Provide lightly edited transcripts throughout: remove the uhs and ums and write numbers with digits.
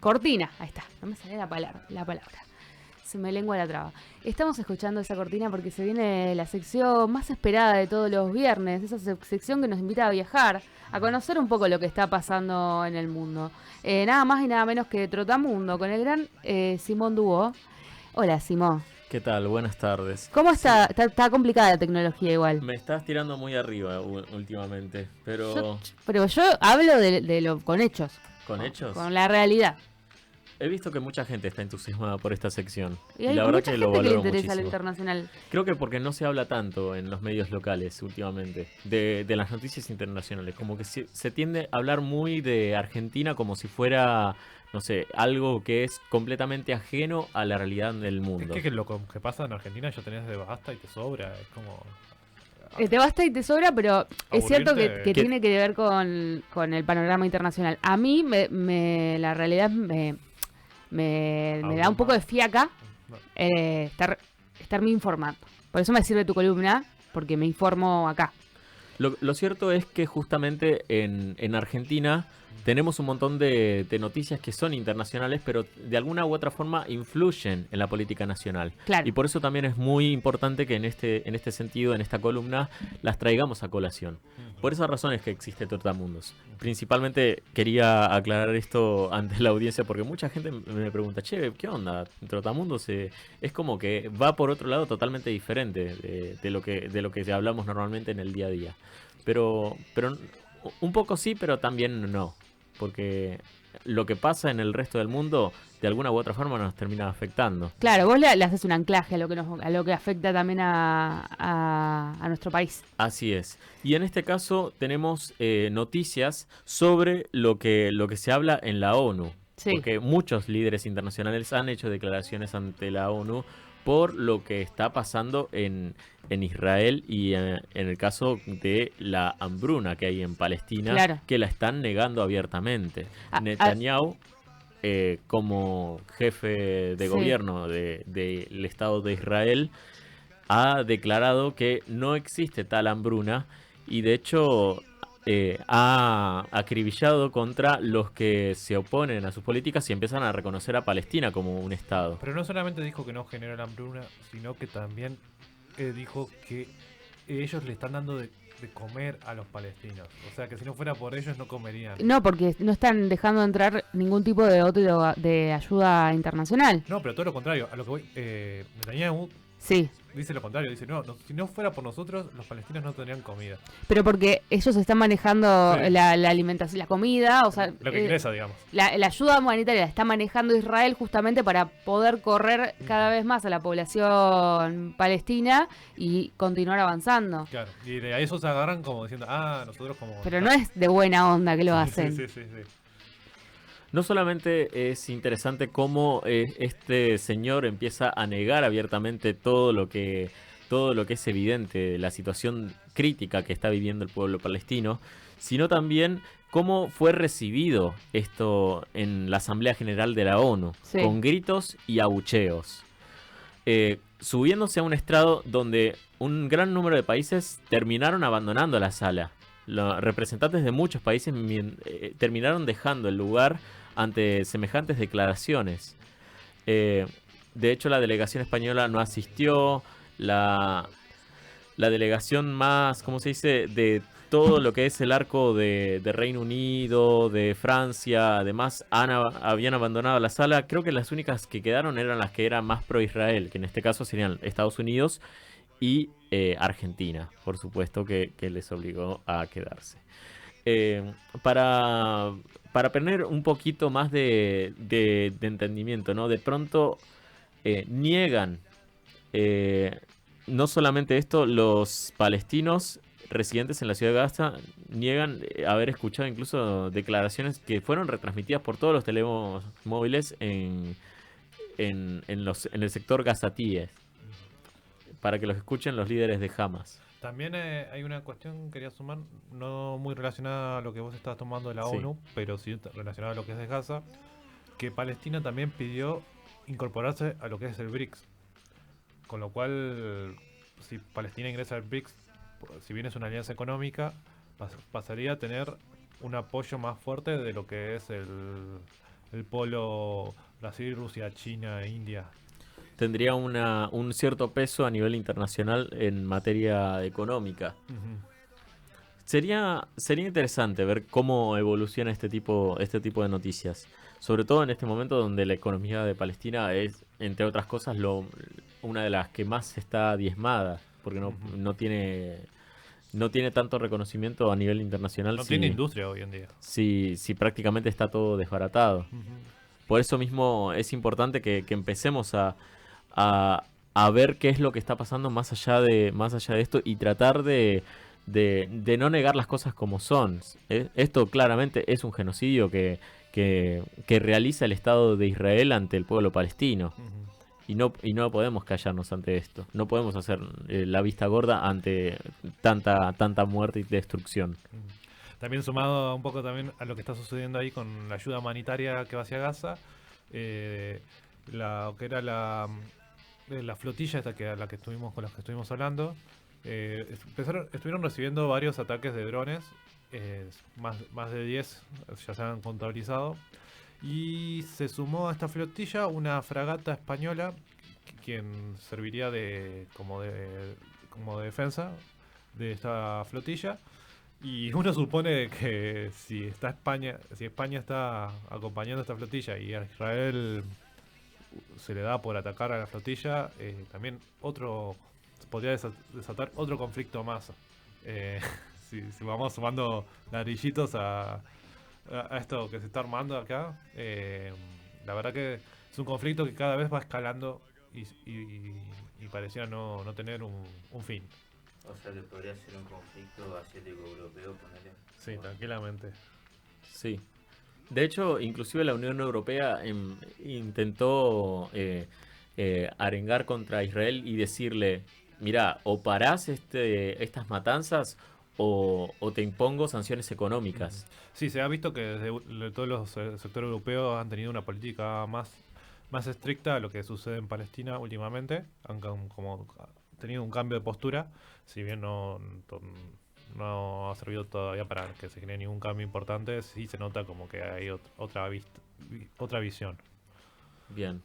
cortina. Ahí está, no me sale la palabra. Se me lengua la traba. Estamos escuchando esa cortina porque se viene la sección más esperada de todos los viernes, esa sección que nos invita a viajar, a conocer un poco lo que está pasando en el mundo. Nada más y nada menos que Trotamundo, con el gran Simón Dúo. Hola, Simón. ¿Qué tal? Buenas tardes. ¿Cómo está? Sí, Está complicada la tecnología igual. me estás tirando muy arriba últimamente, pero Pero yo hablo de lo con hechos, ¿con hechos? con la realidad. He visto que mucha gente está entusiasmada por esta sección. Y Y hay la verdad mucha que lo gente que le valoro interesa lo muchísimo. internacional. Creo que porque no se habla tanto en los medios locales últimamente de las noticias internacionales. Como que se tiende a hablar muy de Argentina como si fuera, no sé, algo que es completamente ajeno a la realidad del mundo. Es que lo que pasa en Argentina ya tenés de basta y te sobra. Es como. Te basta y te sobra, pero es cierto que Aburrirte. tiene que ver con el panorama internacional. A mí la realidad me da un poco de fiaca No. estarme informando. Por eso me sirve tu columna, porque me informo acá. Lo cierto es que justamente en Argentina tenemos un montón de noticias que son internacionales, pero de alguna u otra forma influyen en la política nacional. Claro. Y por eso también es muy importante que en este sentido, en esta columna, las traigamos a colación. Por esa razón es que existe Trotamundos. Principalmente quería aclarar esto ante la audiencia porque mucha gente me pregunta, che, ¿qué onda? Trotamundos es como que va por otro lado totalmente diferente de lo que hablamos normalmente en el día a día. Pero un poco sí, pero también no. Porque lo que pasa en el resto del mundo, de alguna u otra forma, nos termina afectando. Claro, vos le haces un anclaje a lo que afecta también a nuestro país. Así es. Y en este caso tenemos noticias sobre lo que se habla en la ONU. Sí. Porque muchos líderes internacionales han hecho declaraciones ante la ONU por lo que está pasando en Israel y en el caso de la hambruna que hay en Palestina, Claro. que la están negando abiertamente. Netanyahu, como jefe de Sí. gobierno del Estado de Israel, ha declarado que no existe tal hambruna y de hecho ha acribillado contra los que se oponen a sus políticas y empiezan a reconocer a Palestina como un estado. Pero no solamente dijo que no genera la hambruna, sino que también dijo que ellos le están dando de comer a los palestinos. O sea que si no fuera por ellos no comerían. No, porque no están dejando entrar ningún tipo de ayuda internacional. No, pero todo lo contrario. A lo que voy, Netanyahu Sí, dice lo contrario. Dice, no, si no fuera por nosotros, los palestinos no tendrían comida. pero porque ellos están manejando Sí. la alimentación, la comida, o sea, Lo que ingresa, digamos. la ayuda humanitaria la está manejando Israel justamente para poder correr cada vez más a la población palestina y continuar avanzando. Claro. Y de a eso se agarran como diciendo, nosotros como... Pero no es de buena onda que lo hacen. Sí. No solamente es interesante cómo este señor empieza a negar abiertamente todo lo que es evidente, la situación crítica que está viviendo el pueblo palestino, sino también cómo fue recibido esto en la Asamblea General de la ONU, Sí. con gritos y abucheos. Subiéndose a un estrado donde un gran número de países terminaron abandonando la sala. Los representantes de muchos países terminaron dejando el lugar ante semejantes declaraciones. De hecho, la delegación española no asistió. La delegación más, ¿cómo se dice?, de todo lo que es el arco de Reino Unido, de Francia, además habían abandonado la sala. Creo que las únicas que quedaron eran las que eran más pro-Israel, que en este caso serían Estados Unidos y Argentina, por supuesto, que les obligó a quedarse. Para tener un poquito más de entendimiento, ¿no? De pronto niegan, no solamente esto, los palestinos residentes en la ciudad de Gaza niegan haber escuchado incluso declaraciones que fueron retransmitidas por todos los telemóviles en el sector gazatíes, para que los escuchen los líderes de Hamas. También hay una cuestión que quería sumar, no muy relacionada a lo que vos estás tomando de la Sí. ONU, pero sí relacionada a lo que es de Gaza, que Palestina también pidió incorporarse a lo que es el BRICS. Con lo cual, si Palestina ingresa al BRICS, si bien es una alianza económica, pasaría a tener un apoyo más fuerte de lo que es el polo Brasil, Rusia, China, India. Tendría un cierto peso a nivel internacional en materia económica. Ujú. Sería interesante ver cómo evoluciona este tipo de noticias. Sobre todo en este momento donde la economía de Palestina es, entre otras cosas, una de las que más está diezmada, porque Ujú. no tiene tanto reconocimiento a nivel internacional No tiene industria hoy en día. si prácticamente está todo desbaratado. Ujú. Por eso mismo es importante que empecemos a, a ver qué es lo que está pasando más allá de esto y tratar de no negar las cosas como son. Esto claramente es un genocidio que realiza el Estado de Israel ante el pueblo palestino. Ujú. Y no podemos callarnos ante esto. No podemos hacer la vista gorda ante tanta muerte y destrucción. También sumado un poco también a lo que está sucediendo ahí con la ayuda humanitaria que va hacia Gaza, eh, que era la flotilla esta que a la que estuvimos con los que estuvimos hablando, estuvieron recibiendo varios ataques de drones, más de 10 ya se han contabilizado, y se sumó a esta flotilla una fragata española quien serviría como de defensa de esta flotilla. Y uno supone que si España está acompañando a esta flotilla y a Israel se le da por atacar a la flotilla, también podría desatar otro conflicto más. Eh, si vamos sumando ladrillitos a esto que se está armando acá, la verdad que es un conflicto que cada vez va escalando y pareciera no tener un fin. O sea que podría ser un conflicto asiático-europeo, ponele. Sí, tranquilamente. Sí. De hecho, inclusive la Unión Europea intentó arengar contra Israel y decirle, mira, o parás estas matanzas o te impongo sanciones económicas. Sí, se ha visto que todos los sectores europeos han tenido una política más estricta a lo que sucede en Palestina últimamente, han como tenido un cambio de postura, si bien no ha servido todavía para que se genere ningún cambio importante, sí se nota como que hay otra visión. Bien.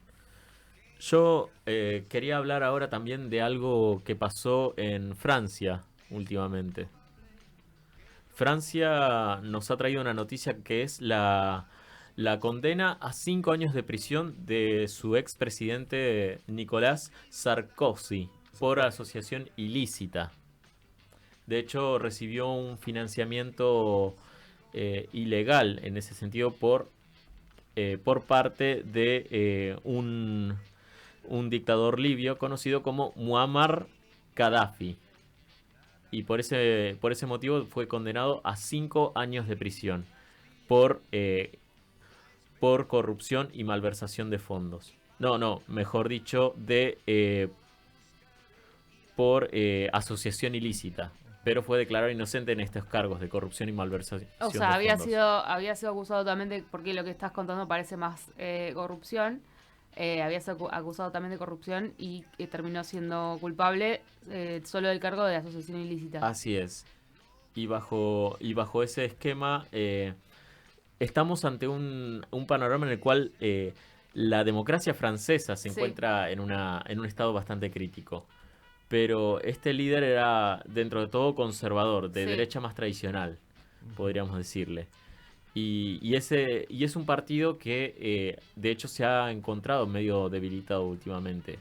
Yo quería hablar ahora también de algo que pasó en Francia últimamente. Francia nos ha traído una noticia que es la condena a 5 años de prisión de su expresidente Nicolas Sarkozy por asociación ilícita. De hecho, recibió un financiamiento ilegal en ese sentido por parte de un dictador libio conocido como Muammar Gaddafi. Y por ese motivo fue condenado a 5 años de prisión por corrupción y malversación de fondos. No, mejor dicho, por asociación ilícita. Pero fue declarado inocente en estos cargos de corrupción y malversación O de sea, fondos. había sido acusado también de, porque lo que estás contando parece más corrupción. Había sido acusado también de corrupción y terminó siendo culpable solo del cargo de asociación ilícita. Así es. Y bajo ese esquema, estamos ante un panorama en el cual la democracia francesa se Sí. encuentra en un estado bastante crítico. Pero este líder era, dentro de todo, conservador, de Sí. derecha más tradicional, podríamos decirle. Y es un partido que, de hecho, se ha encontrado medio debilitado últimamente,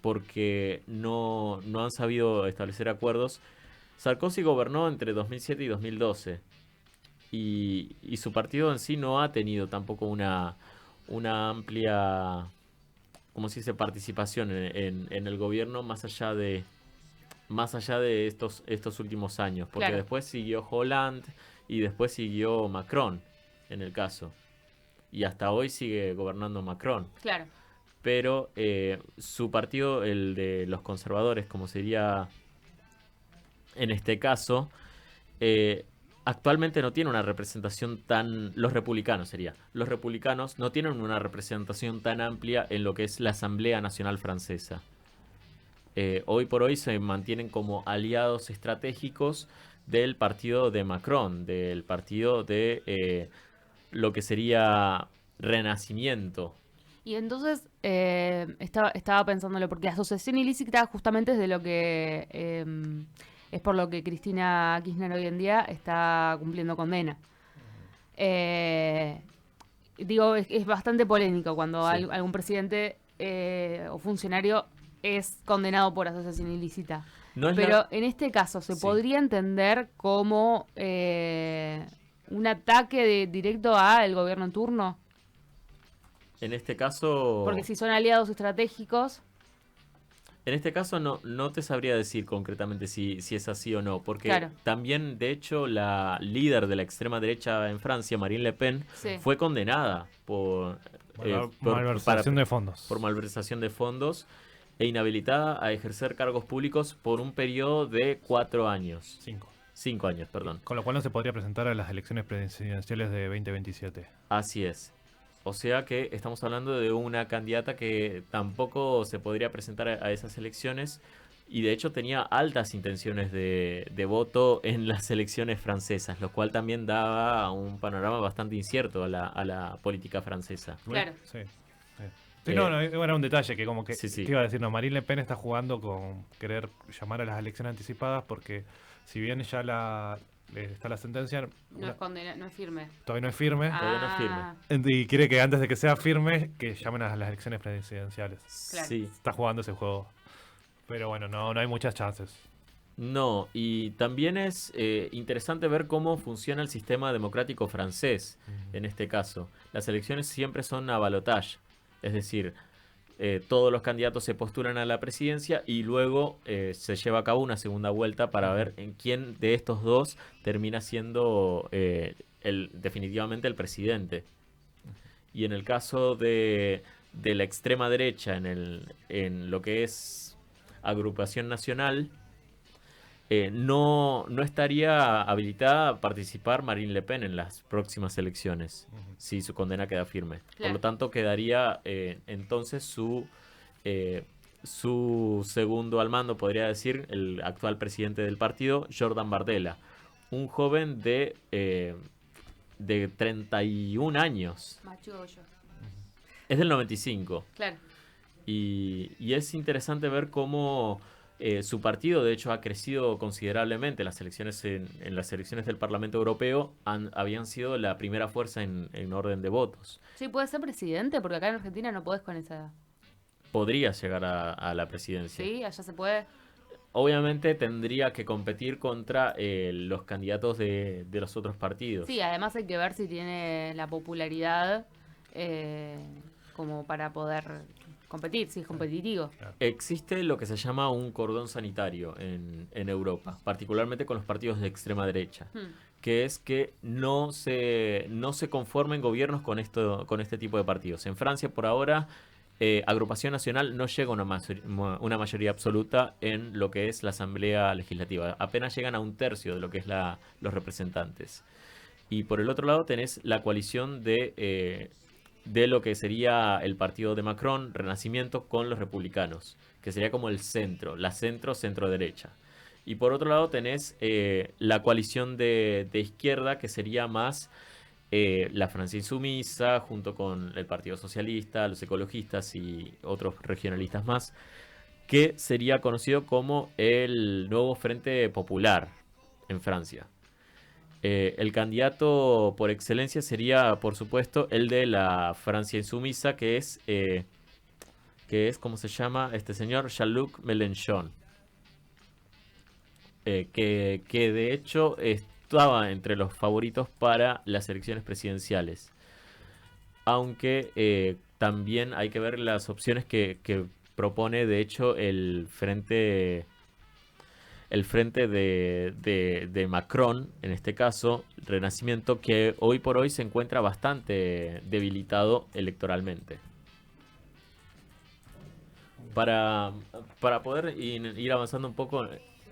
porque no han sabido establecer acuerdos. Sarkozy gobernó entre 2007 y 2012, y su partido en sí no ha tenido tampoco una amplia, como se dice, participación en el gobierno más allá de estos últimos años, porque Claro. después siguió Hollande y después siguió Macron en el caso, y hasta hoy sigue gobernando Macron. Claro. Pero su partido, el de los conservadores, como sería en este caso, actualmente no tiene una representación los republicanos sería. Los republicanos no tienen una representación tan amplia en lo que es la Asamblea Nacional Francesa. Hoy por hoy se mantienen como aliados estratégicos del partido de Macron, del partido de lo que sería renacimiento. Y entonces estaba pensándolo, porque la asociación ilícita justamente es de lo que es por lo que Cristina Kirchner hoy en día está cumpliendo condena. Digo, es bastante polémico cuando Sí. algún presidente o funcionario es condenado por asociación ilícita. No es Pero en este caso, ¿se Sí. podría entender como un ataque directo al gobierno en turno? En este caso... Porque si son aliados estratégicos, En este caso no te sabría decir concretamente si es así o no, porque Claro. también, de hecho, la líder de la extrema derecha en Francia, Marine Le Pen, sí. fue condenada Malversación de fondos. por malversación de fondos e inhabilitada a ejercer cargos públicos por un periodo de 4 años. 5. 5 años, perdón. Con lo cual no se podría presentar a las elecciones presidenciales de 2027. Así es. O sea que estamos hablando de una candidata que tampoco se podría presentar a esas elecciones y de hecho tenía altas intenciones de voto en las elecciones francesas, lo cual también daba un panorama bastante incierto a la política francesa. Claro. Sí. Sí, no, era un detalle que como que Sí. te iba a decir, no, Marine Le Pen está jugando con querer llamar a las elecciones anticipadas porque si bien ya está la sentencia, No es condena, no es firme. todavía no es firme. Todavía no es firme. Ah, Y quiere que antes de que sea firme, que llamen a las elecciones presidenciales. Claro. Sí. Está jugando ese juego. Pero bueno, no hay muchas chances. No, y también es interesante ver cómo funciona el sistema democrático francés en este caso. Las elecciones siempre son a balotage, es decir, todos los candidatos se postulan a la presidencia y luego se lleva a cabo una segunda vuelta para ver en quién de estos dos termina siendo definitivamente el presidente. Y en el caso de la extrema derecha, en lo que es agrupación nacional, no estaría habilitada a participar Marine Le Pen en las próximas elecciones, si su condena queda firme. Por Claro. lo tanto, quedaría entonces su segundo al mando, podría decir, el actual presidente del partido, Jordan Bardella, un joven de 31 años. machullo. Es del 95. Claro. Y es interesante ver cómo su partido, de hecho, ha crecido considerablemente. Las elecciones en las elecciones del Parlamento Europeo habían sido la primera fuerza en orden de votos. Sí, puede ser presidente, porque acá en Argentina no podés con esa edad. Podría llegar a la presidencia. Sí, allá se puede. Obviamente tendría que competir contra los candidatos de los otros partidos. Sí, además hay que ver si tiene la popularidad como para poder competir, si es competitivo. Existe lo que se llama un cordón sanitario en Europa, particularmente con los partidos de extrema derecha, que es que no se conformen gobiernos con este tipo de partidos. En Francia, por ahora, Agrupación Nacional no llega a una mayoría absoluta en lo que es la Asamblea Legislativa. Apenas llegan a un tercio de lo que es los representantes. Y por el otro lado tenés la coalición de lo que sería el partido de Macron, Renacimiento, con los republicanos, que sería como el centro, la centro-derecha. Y por otro lado tenés la coalición de izquierda, que sería más la Francia Insumisa, junto con el Partido Socialista, los ecologistas y otros regionalistas más, que sería conocido como el Nuevo Frente Popular en Francia. El candidato por excelencia sería, por supuesto, el de la Francia Insumisa, que es ¿cómo se llama? Este señor, Jean-Luc Mélenchon. Que de hecho estaba entre los favoritos para las elecciones presidenciales. Aunque también hay que ver las opciones que propone, de hecho, el frente de Macron, en este caso, Renacimiento, que hoy por hoy se encuentra bastante debilitado electoralmente. Para poder ir avanzando un poco,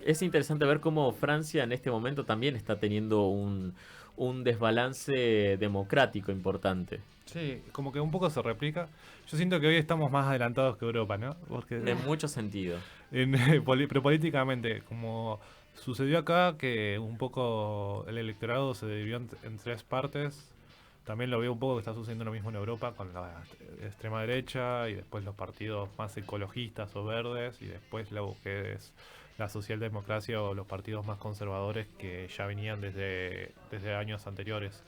es interesante ver cómo Francia en este momento también está teniendo un desbalance democrático importante. Sí, como que un poco se replica. Yo siento que hoy estamos más adelantados que Europa, ¿no? Porque En muchos sentidos. pero políticamente, como sucedió acá, que un poco el electorado se dividió en tres partes, También lo veo un poco que está sucediendo lo mismo en Europa con la extrema derecha y después los partidos más ecologistas o verdes y después lo que es la socialdemocracia o los partidos más conservadores que ya venían desde años anteriores.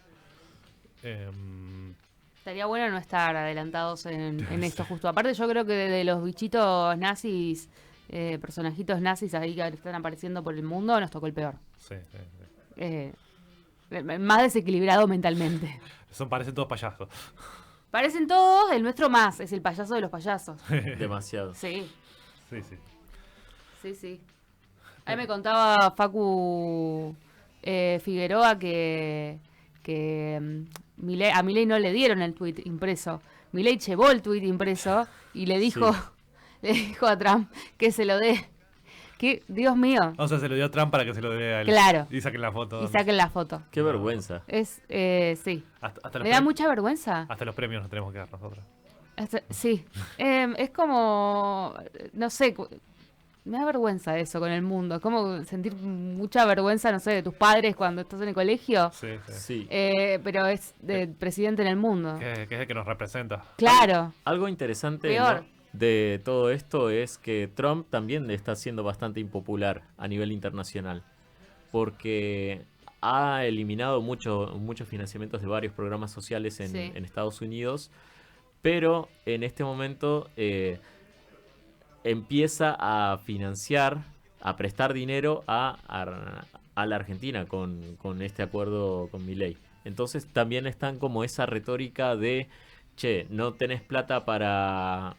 Estaría bueno no estar adelantados en esto justo. Aparte yo creo que de los bichitos nazis, personajitos nazis ahí que están apareciendo por el mundo, nos tocó el peor. Sí, sí, sí. Más desequilibrado mentalmente. Parecen todos payasos. Parecen todos, el nuestro más, es el payaso de los payasos. Demasiado. Sí, Sí, sí. sí, sí. Ahí me contaba Facu Figueroa que a Milei no le dieron el tuit impreso. Milei llevó el tuit impreso y le dijo, Sí. le dijo a Trump que se lo dé. Que, Dios mío. O sea, se lo dio a Trump para que se lo dé a él. Claro. Y saquen la foto. Y saquen la foto. Qué vergüenza. Sí. Hasta Me da mucha vergüenza. hasta los premios nos tenemos que dar nosotros. Sí. Es como, no sé, me da vergüenza eso con el mundo. Es como sentir mucha vergüenza, no sé, de tus padres cuando estás en el colegio. Sí, sí. Sí. Pero es del presidente en el mundo. Que es el que nos representa. Claro. Algo interesante, Peor. ¿no?, de todo esto es que Trump también está siendo bastante impopular a nivel internacional, porque ha eliminado muchos financiamientos de varios programas sociales Sí. en Estados Unidos, pero en este momento empieza a financiar, a prestar dinero a la Argentina con este acuerdo con Milei. Entonces también están como esa retórica de, che, no tenés plata para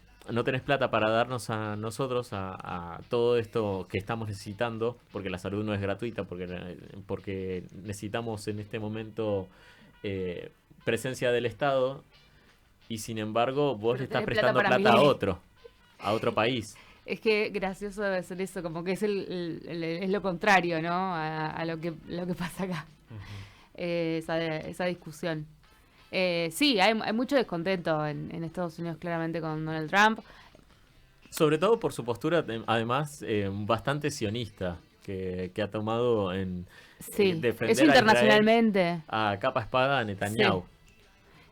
darnos a nosotros a todo esto que estamos necesitando, porque la salud no es gratuita, porque necesitamos en este momento presencia del Estado, y sin embargo vos Pero le estás tenés plata prestando para plata Milei. a otro país. Es que gracioso debe ser eso, como que es lo contrario, ¿no? A lo que pasa acá. Esa discusión. Sí, hay mucho descontento en Estados Unidos claramente con Donald Trump. Sobre todo por su postura, además, bastante sionista, que ha tomado en Sí, defender eso a Israel internacionalmente. a capa espada a Netanyahu. Sí.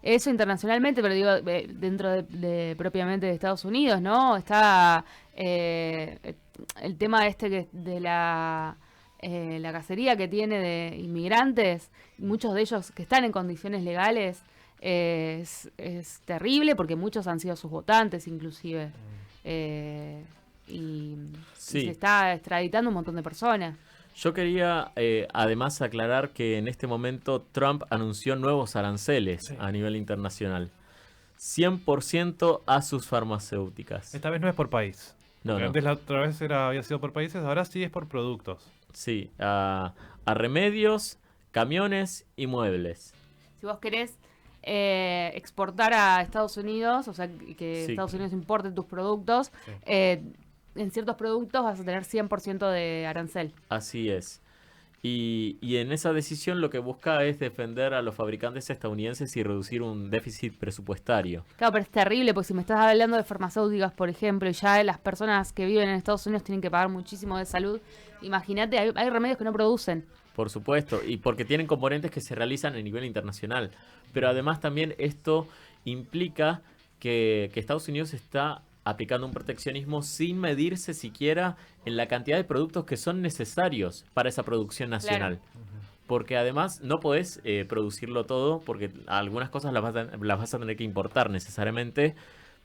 Eso internacionalmente, pero digo, dentro de propiamente de Estados Unidos, ¿no? Está el tema de la cacería que tiene de inmigrantes, muchos de ellos que están en condiciones legales, es terrible porque muchos han sido sus votantes inclusive. Y Sí. se está extraditando un montón de personas. Yo quería además aclarar que en este momento Trump anunció nuevos aranceles Sí. a nivel internacional. 100% a sus farmacéuticas. Esta vez no es por país. No, Porque no. antes la otra vez había sido por países, ahora sí es por productos. Sí, a remedios, camiones y muebles. Si vos querés exportar a Estados Unidos, o sea, que Sí. Estados Unidos importe tus productos, Sí. en ciertos productos vas a tener 100% de arancel. Así es. Y en esa decisión lo que busca es defender a los fabricantes estadounidenses y reducir un déficit presupuestario. Claro, pero es terrible porque si me estás hablando de farmacéuticas, por ejemplo, y ya las personas que viven en Estados Unidos tienen que pagar muchísimo de salud, imagínate, hay remedios que no producen. Por supuesto, y porque tienen componentes que se realizan a nivel internacional. Pero además también esto implica que Estados Unidos está aplicando un proteccionismo sin medirse siquiera en la cantidad de productos que son necesarios para esa producción nacional. Porque además no podés producirlo todo, porque algunas cosas las vas a tener que importar necesariamente,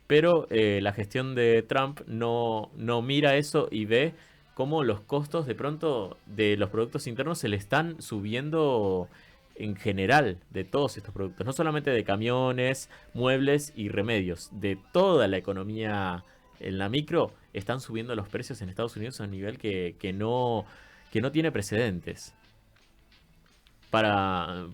pero la gestión de Trump no mira eso y ve cómo los costos de pronto de los productos internos se le están subiendo en general de todos estos productos, no solamente de camiones, muebles y remedios, de toda la economía en la micro, están subiendo los precios en Estados Unidos a un nivel que no tiene precedentes. Para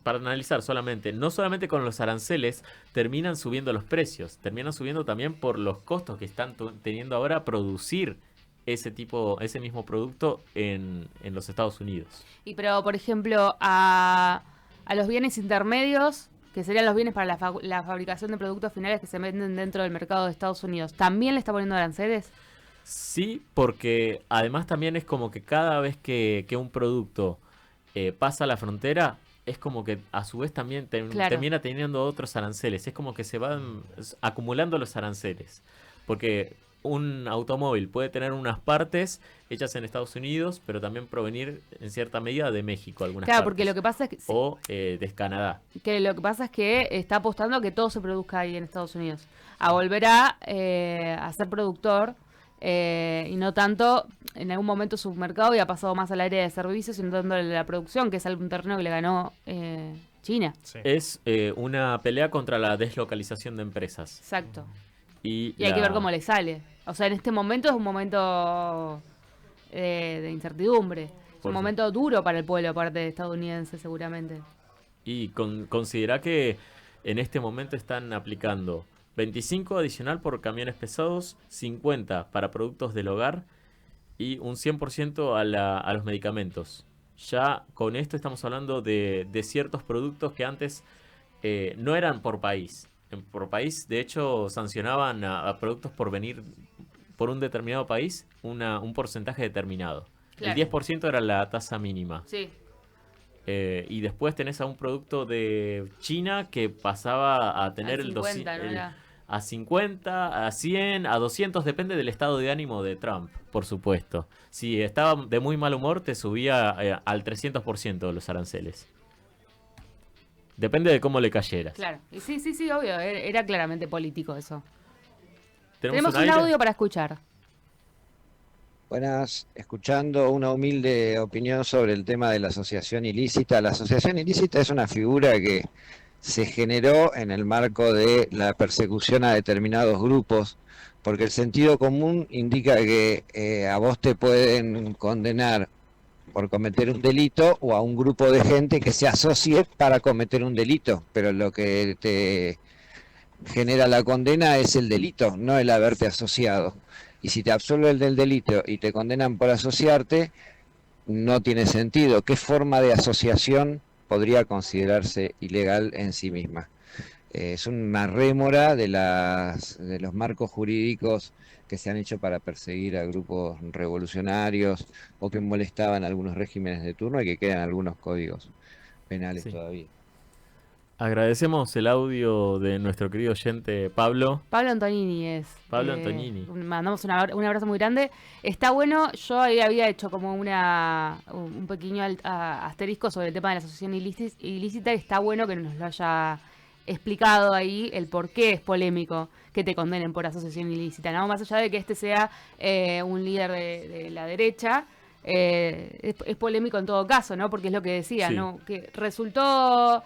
analizar solamente, no solamente con los aranceles terminan subiendo los precios, terminan subiendo también por los costos que están teniendo ahora producir ese mismo producto en los Estados Unidos. Y pero, por ejemplo, a los bienes intermedios, que serían los bienes para la fabricación de productos finales que se venden dentro del mercado de Estados Unidos, ¿también le está poniendo aranceles? Sí, porque además también es como que cada vez que un producto pasa la frontera, es como que a su vez también Claro. termina teniendo otros aranceles. Es como que se van acumulando los aranceles. Porque un automóvil puede tener unas partes hechas en Estados Unidos, pero también provenir en cierta medida de México, algunas Claro, partes. porque lo que pasa es O de Canadá. que está apostando a que todo se produzca ahí en Estados Unidos. A volver a ser productor y no tanto en algún momento su mercado y ha pasado más al área de servicios, sino tanto en la producción, que es algún terreno que le ganó China. Sí. Es una pelea contra la deslocalización de empresas. Exacto. Y Y hay que ver cómo le sale. O sea, en este momento es un momento de incertidumbre. Es Por un momento duro para el pueblo, aparte estadounidense, seguramente. Y considera que en este momento están aplicando 25 adicional por camiones pesados, 50 para productos del hogar y un 100% a los medicamentos. Ya con esto estamos hablando de ciertos productos que antes no eran por país. Por país, de hecho, sancionaban a productos por venir por un determinado país un porcentaje determinado. Claro. El 10% era la tasa mínima. Sí. Y después tenés a un producto de China que pasaba a tener Al 50, ¿no era? a 50, a 100, a 200, depende del estado de ánimo de Trump, por supuesto. Si estaba de muy mal humor, te subía al 300% los aranceles. Depende de cómo le cayeras. Claro. Y sí, obvio. Era claramente político eso. ¿Tenemos un aire? audio para escuchar. Buenas, escuchando una humilde opinión sobre el tema de la asociación ilícita. La asociación ilícita es una figura que se generó en el marco de la persecución a determinados grupos, porque el sentido común indica que a vos te pueden condenar por cometer un delito o a un grupo de gente que se asocie para cometer un delito, pero lo que te genera la condena es el delito, no el haberte asociado. Y si te absuelven del delito y te condenan por asociarte, no tiene sentido. ¿Qué forma de asociación podría considerarse ilegal en sí misma? Es una rémora de los marcos jurídicos que se han hecho para perseguir a grupos revolucionarios o que molestaban a algunos regímenes de turno y que quedan algunos códigos penales Sí. todavía. Agradecemos el audio de nuestro querido oyente Pablo. Pablo Antonini es. Pablo Antonini. Mandamos un abrazo muy grande. Está bueno, yo ahí había hecho como un pequeño asterisco sobre el tema de la asociación ilícita. Y está bueno que nos lo haya explicado ahí el por qué es polémico que te condenen por asociación ilícita, ¿no? Más allá de que este sea un líder de la derecha, es polémico en todo caso, ¿no? Porque es lo que decía, Sí. ¿no? Que resultó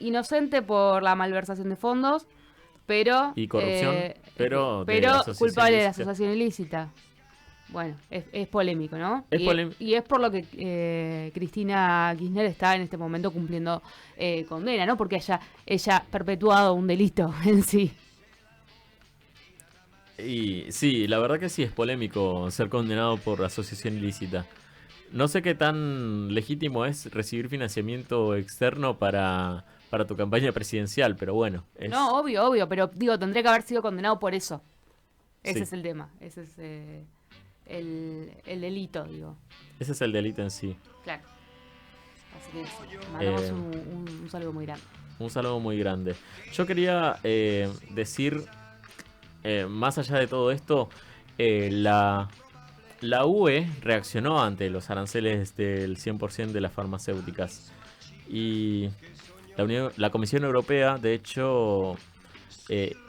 inocente por la malversación de fondos, pero Y corrupción, pero de pero asociación culpable de la ilícita. asociación ilícita. Bueno, es polémico, ¿no? Es Y es por lo que Cristina Kirchner está en este momento cumpliendo condena, ¿no? Porque ella ha perpetuado un delito en sí. Y sí, la verdad que sí es polémico ser condenado por asociación ilícita. No sé qué tan legítimo es recibir financiamiento externo para tu campaña presidencial, pero bueno. No, obvio, pero digo, tendría que haber sido condenado por eso. Ese Sí. es el tema, ese es el delito, digo. Ese es el delito en sí. Claro. Así que eso, mandamos un saludo muy grande. Un saludo muy grande. Yo quería decir, más allá de todo esto, la UE reaccionó ante los aranceles del 100% de las farmacéuticas. Y la Comisión Europea, de hecho,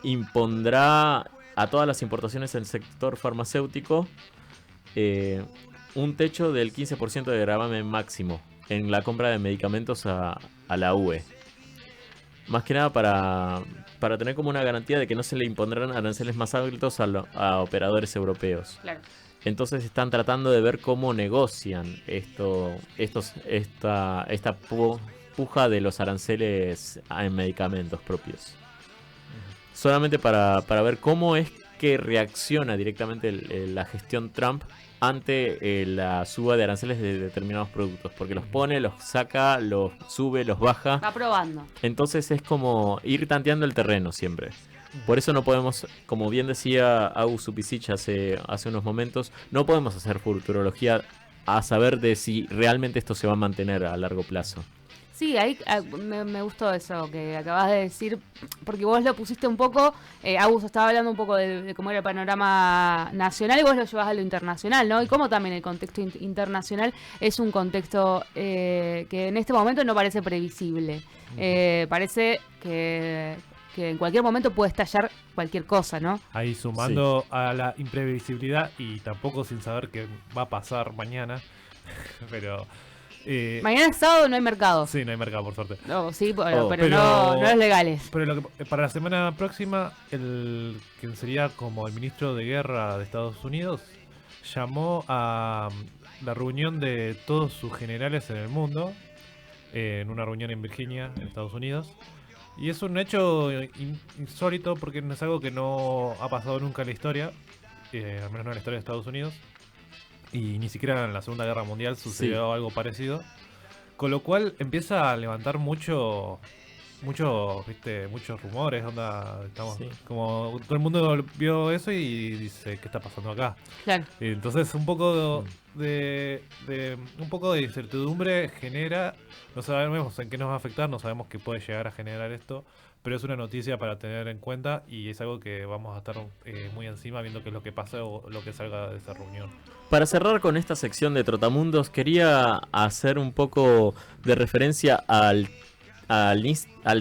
impondrá a todas las importaciones del sector farmacéutico un techo del 15% de gravamen máximo en la compra de medicamentos a la UE. Más que nada para tener como una garantía de que no se le impondrán aranceles más altos a operadores europeos. Claro. Entonces están tratando de ver cómo negocian esta puja de los aranceles en medicamentos propios. Solamente para ver cómo es que reacciona directamente la gestión Trump ante la suba de aranceles de determinados productos. Porque los pone, los saca, los sube, los baja. Va probando. Entonces es como ir tanteando el terreno siempre. Por eso no podemos, como bien decía Agus Supisic hace unos momentos, no podemos hacer futurología a saber de si realmente esto se va a mantener a largo plazo. Sí, ahí me gustó eso que acabas de decir, porque vos lo pusiste un poco, Agus estaba hablando un poco de cómo era el panorama nacional y vos lo llevas a lo internacional, ¿no? Y cómo también el contexto internacional es un contexto que en este momento no parece previsible. Parece que en cualquier momento puede estallar cualquier cosa, ¿no? Ahí sumando a la imprevisibilidad y tampoco sin saber qué va a pasar mañana, pero... Mañana es sábado, no hay mercado. Sí, no hay mercado, por suerte. No, sí, Oh, pero no es legales. Pero para la semana próxima, quien sería como el ministro de Guerra de Estados Unidos llamó a la reunión de todos sus generales en el mundo, en una reunión en Virginia, en Estados Unidos. Y es un hecho insólito porque no es algo que no ha pasado nunca en la historia, al menos no en la historia de Estados Unidos. Y ni siquiera en la Segunda Guerra Mundial sucedió algo parecido. Con lo cual empieza a levantar muchos rumores, como todo el mundo vio eso y dice, ¿qué está pasando acá? Claro. Y entonces un poco de incertidumbre genera, no sabemos en qué nos va a afectar, no sabemos qué puede llegar a generar esto, pero es una noticia para tener en cuenta y es algo que vamos a estar muy encima viendo qué es lo que pasa o lo que salga de esa reunión. Para cerrar con esta sección de Trotamundos, quería hacer un poco de referencia al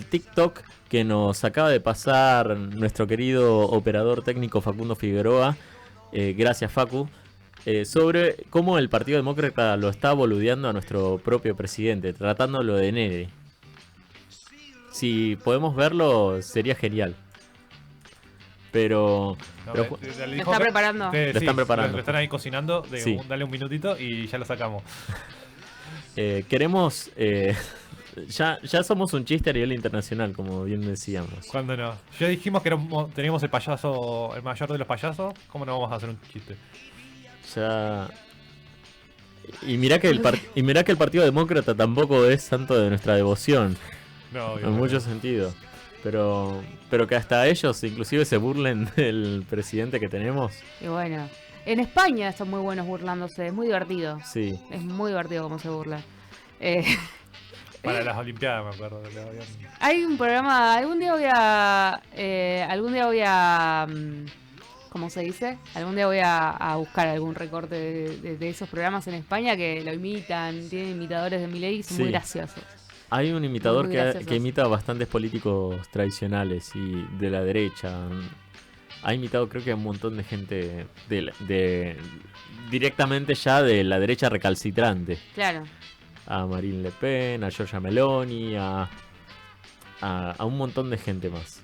TikTok que nos acaba de pasar nuestro querido operador técnico Facundo Figueroa. Gracias, Facu. Sobre cómo el Partido Demócrata lo está boludeando a nuestro propio presidente, tratándolo de nene. Si podemos verlo, sería genial. Pero... Lo está preparando. Lo están preparando. Lo están ahí cocinando. Sí. Dale un minutito y ya lo sacamos. Queremos... ya somos un chiste a nivel internacional, como bien decíamos. ¿Cuándo no? Ya dijimos que teníamos el payaso, el mayor de los payasos. ¿Cómo no vamos a hacer un chiste? Ya... Y mirá que el Partido Demócrata tampoco es santo de nuestra devoción. No, en muchos sentidos. Pero que hasta ellos inclusive se burlen del presidente que tenemos. Y bueno, en España están muy buenos burlándose, es muy divertido. Sí. Es muy divertido cómo se burlan. Para las Olimpiadas me acuerdo. Hay un programa, algún día voy a ¿cómo se dice? Algún día voy a buscar algún recorte de esos programas en España que lo imitan, tienen imitadores de Milei y son muy graciosos. Hay un imitador Muy que imita a bastantes políticos tradicionales y de la derecha. Ha imitado creo que a un montón de gente directamente ya de la derecha recalcitrante. Claro. A Marine Le Pen, a Giorgia Meloni, a un montón de gente más.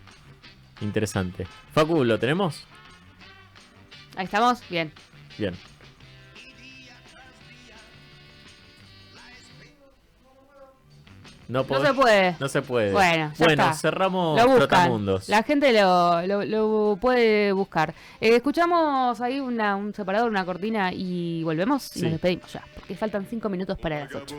Interesante. Facu, ¿lo tenemos? Ahí estamos, bien. Bien. No se puede. No se puede. Bueno, ya está. Cerramos lo buscan. Trotamundos. La gente lo puede buscar. Escuchamos ahí un separador, una cortina y volvemos y nos despedimos ya. Porque faltan 5 minutos para las 8.